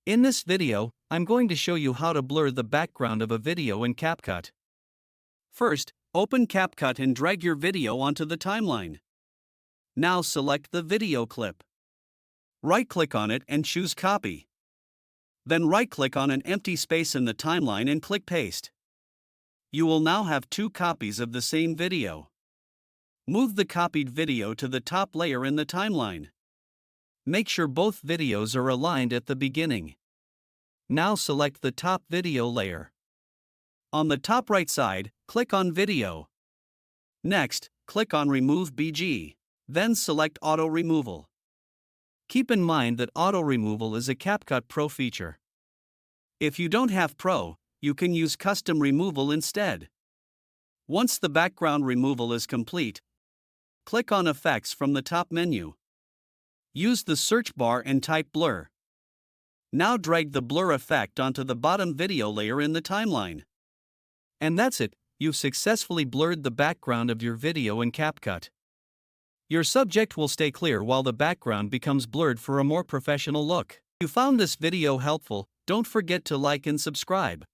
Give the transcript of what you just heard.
In this video, I'm going to show you how to blur the background of a video in CapCut. First, open CapCut and drag your video onto the timeline. Now select the video clip. Right-click on it and choose Copy. Then right-click on an empty space in the timeline and click Paste. You will now have two copies of the same video. Move the copied video to the top layer in the timeline. Make sure both videos are aligned at the beginning. Now select the top video layer. On the top right side, click on Video. Next, click on Remove BG. Then select Auto Removal. Keep in mind that Auto Removal is a CapCut Pro feature. If you don't have Pro, you can use Custom Removal instead. Once the background removal is complete, click on Effects from the top menu. Use the search bar and type Blur. Now drag the blur effect onto the bottom video layer in the timeline. And that's it, you've successfully blurred the background of your video in CapCut. Your subject will stay clear while the background becomes blurred for a more professional look. If you found this video helpful, don't forget to like and subscribe.